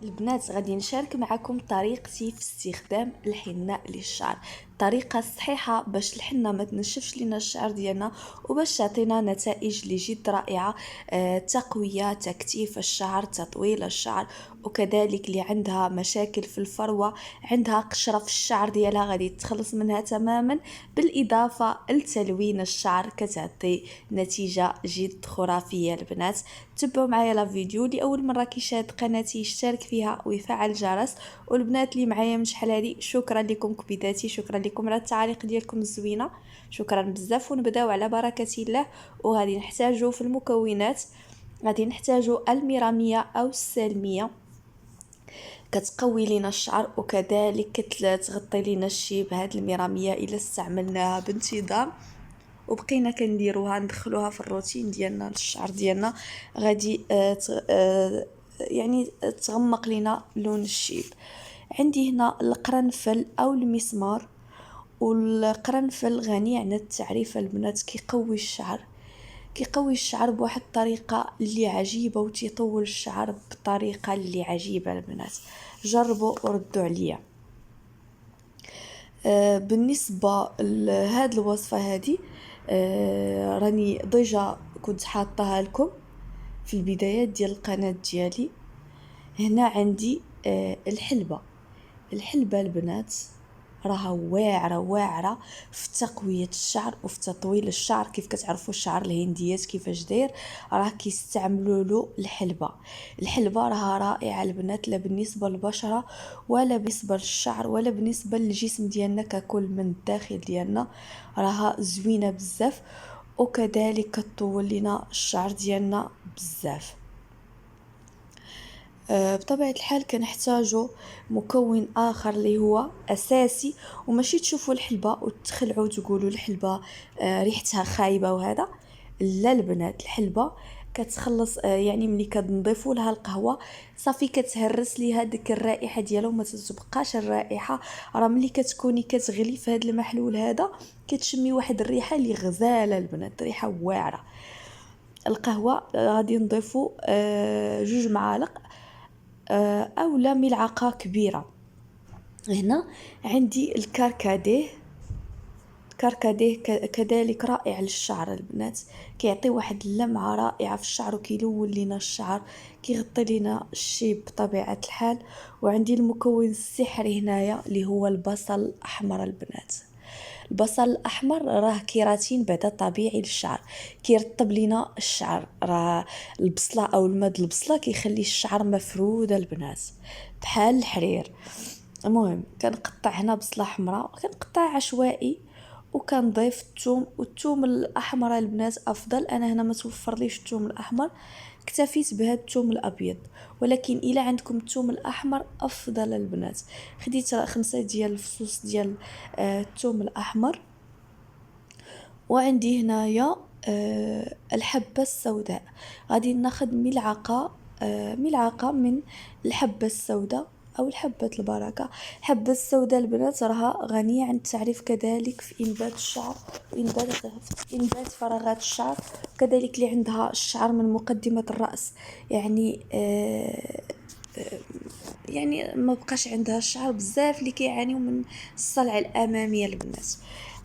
البنات غادي نشارك معكم طريقتي في استخدام الحناء للشعر. الطريقه الصحيحه باش الحنه ما تنشفش لينا الشعر ديالنا وباش تعطينا نتائج اللي جد رائعه. تقويه تكثيف الشعر، تطويل الشعر، وكذلك اللي عندها مشاكل في الفروه، عندها قشره في الشعر ديالها غادي تخلص منها تماما، بالاضافه لتلوين الشعر كتعطي نتيجه جد خرافيه. البنات تبعوا معايا لا فيديو، لاول مره كيشاهد قناتي يشترك فيها ويفعل الجرس. والبنات اللي معايا من شحال هادي شكرا لكم كبيداتي، شكرا لكم على التعاليق ديالكم الزوينه، شكرا بزاف. ونبداو على بركه الله. وغادي نحتاجو في المكونات، غادي نحتاجو الميراميه او السلميه كتقوي لينا الشعر، وكذلك كتغطي لينا الشيب. هاد الميراميه الا استعملناها بانتظام وبقينا كنديروها ندخلوها في الروتين ديالنا للشعر ديالنا، غادي يعني تغمق لينا لون الشيب. عندي هنا القرنفل او المسمار، والقرنفل غني عن التعريف البنات، كيقوي الشعر، كيقوي الشعر بواحد الطريقه اللي عجيبه، وتيطول الشعر بطريقه اللي عجيبه. البنات جربوا وردوا عليا. بالنسبه لهاد الوصفه هذه راني ديجا كنت حاطاها لكم في البدايات ديال القناه ديالي. هنا عندي الحلبه البنات راها واعره واعره في تقويه الشعر وفي تطويل الشعر. كيف كتعرفوا الشعر الهنديات كيفاش داير، راه كيستعملوا له الحلبه راها رائعه البنات، لا بالنسبه للبشره ولا بالنسبه للشعر ولا بالنسبه للجسم ديالنا ككل، من الداخل ديالنا راها زوينه بزاف، وكذلك كطول لنا الشعر ديالنا بزاف. بطبيعة الحال كنحتاجو مكون آخر اللي هو أساسي، وماشي تشوفوا الحلبة وتخلعوا تقولوا الحلبة ريحتها خايبة وهذا. لا البنات، الحلبة كتخلص يعني ملي كنضيفوا لها القهوة صافي كتهرس ليها ديك الرائحة ديالها وما تتبقاش الرائحة. راه ملي كتكوني كتغلي في هذا المحلول هذا كتشمي واحد الريحة اللي غزالة البنات، ريحة واعرة. القهوة غادي نضيفوا 2 معالق او لا ملعقه كبيره. هنا عندي الكركديه كذلك رائع للشعر البنات، كيعطي واحد اللمعه رائعه في الشعر وكيلون لينا الشعر، كيغطي لينا الشيب بطبيعه الحال. وعندي المكون السحري هنايا اللي هو البصل الاحمر البنات. البصل الاحمر راه كيراتين بعدا طبيعي للشعر، كيرطب لينا الشعر. راه البصله او الماء البصله كيخلي الشعر مفروده البنات بحال الحرير. المهم كنقطع هنا بصله حمراء، كنقطع عشوائي، وكنضيف الثوم. والثوم الاحمر البنات افضل، انا هنا ما توفرليش الثوم الاحمر، اكتفيت بهذا الثوم الابيض، ولكن الى عندكم الثوم الاحمر افضل البنات. خديت 5 ديال الفصوص ديال الثوم الاحمر. وعندي هنايا الحبه السوداء، غادي ناخذ ملعقه من الحبه السوداء او الحبه البركه. الحبه السوداء البنات راها غنيه عن التعريف كذلك في انبات الشعر وانبات فراغات الشعر، كذلك اللي عندها الشعر من مقدمه الراس، يعني يعني ما بقاش عندها الشعر بزاف اللي كيعانيو من الصلع الاماميه البنات.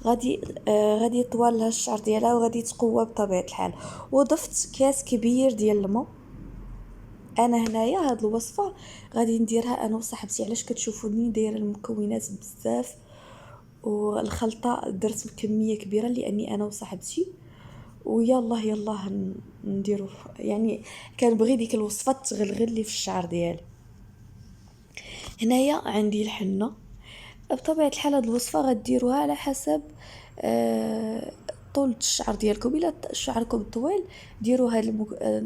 غادي يطول لها الشعر ديالها وغادي تقوى بطبيعه الحال. وضفت كاس كبير ديال الماء. انا هنايا هاد الوصفه غادي نديرها انا وصاحبتي، علاش كتشوفوني دايره المكونات بزاف والخلطه درت بكميه كبيره لاني انا وصاحبتي ويلا يلا نديرو، يعني كنبغي ديك الوصفه تغلغل لي في الشعر ديالي. هنايا عندي الحنه. بطبيعه الحال هاد الوصفه غديروها على حسب طول الشعر ديالكم. الا شعركم طويل ديروا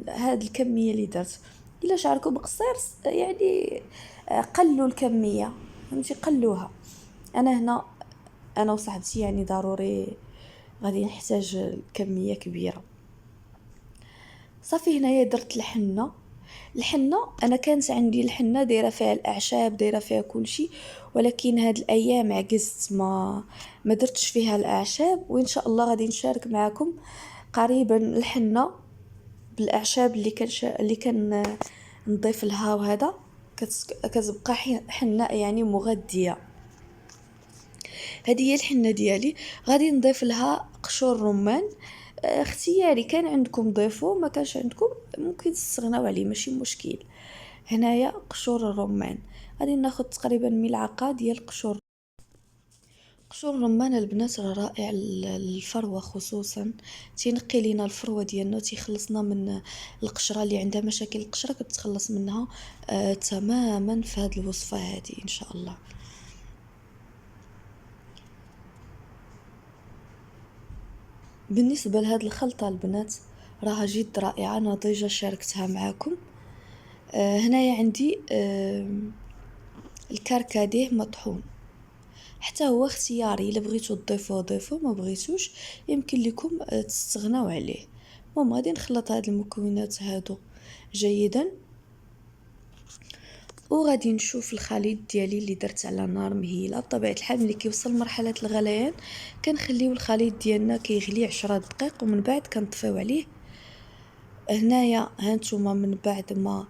هاد الكميه اللي درت. الا شعركم قصير يعني قلوا الكميه، فهمتي، قلوها. انا هنا انا وصاحبتي يعني ضروري غادي نحتاج كميه كبيره. صافي هنايا درت الحنه انا كانت عندي الحنه دايره فيها الاعشاب، دايره فيها كل شيء، ولكن هاد الايام عجزت ما درتش فيها الاعشاب. وان شاء الله غادي نشارك معكم قريبا الحنه بالاعشاب اللي كان نضيف لها. وهذا كتبقى حناء يعني مغذيه. هذه هي الحنه ديالي. غادي نضيف لها قشور رمان، اختياري، كان عندكم ضيفوا، ما كانش عندكم ممكن تستغناو عليه، ماشي مشكل. هنايا قشور الرمان، غادي ناخذ تقريبا ملعقه ديال قشور الرمان. البنات راه رائع للفروه خصوصا، تينقي لينا الفروه ديالنا، تيخلصنا من القشره اللي عندها مشاكل القشره، كتخلص منها تماما في هذه الوصفه هذه ان شاء الله. بالنسبه لهاد الخلطه البنات راها جد رائعه، نضيجه شاركتها معكم. هنايا عندي الكركديه مطحون، حتى هو اختياري، الا بغيتو تضيفوه ضيفوه، ما بغيتوش يمكن لكم تستغناو عليه. المهم غادي نخلط هاد المكونات هادو جيدا، وغادي نشوف الخليط ديالي اللي درت على نار مهيله. بطبيعه الحال ملي كيوصل مرحله الغليان كنخليو الخليط ديالنا كيغلي 10 دقائق، ومن بعد كنطفيو عليه. هنايا هانتوما من بعد ما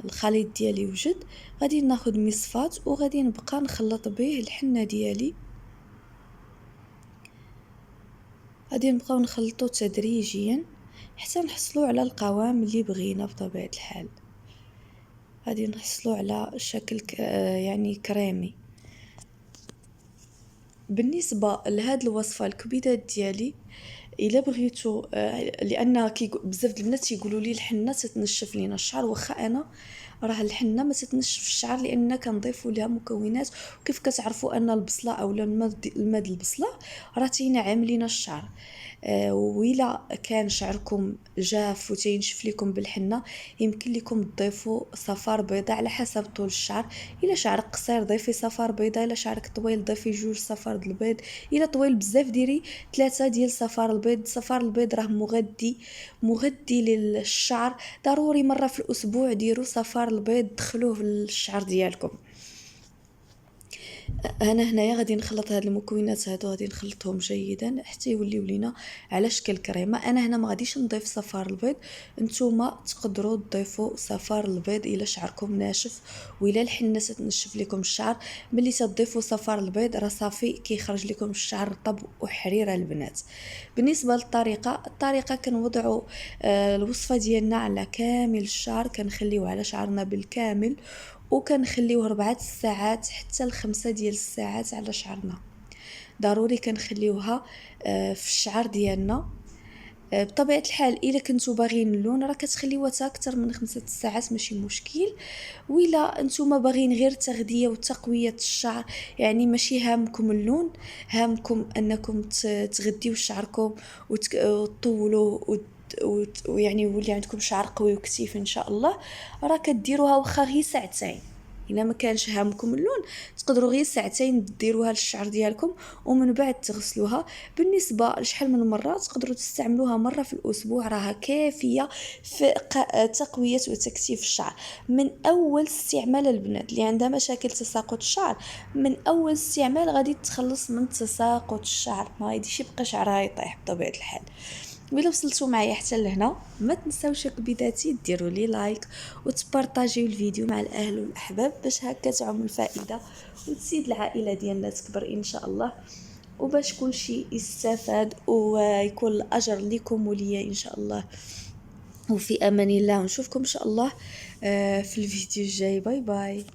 الخليط ديالي وجد، غادي ناخذ مصفات وغادي نبقى نخلط به الحنه ديالي. غادي نبقاو نخلطو تدريجيا حتى نحصلوا على القوام اللي بغينا. بطبيعه الحال غادي نحصلوا على شكل يعني كريمي. بالنسبه لهاد الوصفه الكبيدات ديالي، الا بغيتو لان بزاف البنات يقولوا لي الحنه تتنشف لينا الشعر، واخا انا راه الحنه ما تتنشف الشعر لان كنضيفوا لها مكونات. وكيف كتعرفوا ان البصله او الماء البصله راه تينعم لينا الشعر. وإلا كان شعركم جاف وتينشف لكم بالحنه، يمكن لكم تضيفوا صفار بيضاء على حسب طول الشعر. الا شعرك قصير ضيفي صفار بيضاء، الا شعرك طويل ضيفي 2 صفار د البيض، الا طويل بزاف ديري 3 ديال صفار البيض. صفار البيض راه مغذي للشعر، ضروري مره في الاسبوع ديروا صفار البيض، دخلوه للشعر ديالكم. انا هنايا غادي نخلط هاد المكونات هادو، غادي نخلطهم جيدا حتى يوليو لينا على شكل كريمه. انا هنا ما غاديش نضيف صفار البيض، نتوما تقدروا تضيفوا صفار البيض الا شعركم ناشف، وإلا الحنه تنشف لكم الشعر. ملي تضيفوا صفار البيض راه صافي كيخرج لكم الشعر رطب وحريره البنات. بالنسبه للطريقه كنوضعوا الوصفه ديالنا على كامل الشعر، كنخليوه على شعرنا بالكامل، وكنخليوه 4 ساعات حتى ل5 ديال الساعات على شعرنا. ضروري كنخليوها في الشعر ديالنا. بطبيعه الحال الا كنتو باغيين اللون راه كتخليوها حتى اكثر من 5 ساعات، ماشي مشكل. وإلا نتوما باغيين غير تغذيه وتقويه الشعر، يعني ماشي هامكم اللون، هامكم انكم تغذيو شعركم وتطولوه ويعني يولي عندكم شعر قوي وكثيف ان شاء الله، راه كديروها واخا غير ساعتين. الا ما كانش هامكم اللون تقدروا غير ساعتين ديروها للشعر ديالكم ومن بعد تغسلوها. بالنسبه لشحال من مره تقدروا تستعملوها مره في الاسبوع، راها كافيه في تقويه وتكثيف الشعر. من اول استعمال البنات اللي عندها مشاكل تساقط الشعر، من اول استعمال غادي تخلص من تساقط الشعر، ما غاديش يبقى شعرها يطيح بطبيعه الحال. وإلا وصلتوا معايا حتى لهنا ما تنساوش بذاتي ديروا لي لايك وتبارطاجيو الفيديو مع الاهل والاحباب باش هكا تعم الفائده وتزيد العائله ديالنا تكبر ان شاء الله، وباش كل شيء يستفاد ويكون الاجر لكم وليا ان شاء الله. وفي امان الله، ونشوفكم ان شاء الله في الفيديو الجاي. باي باي.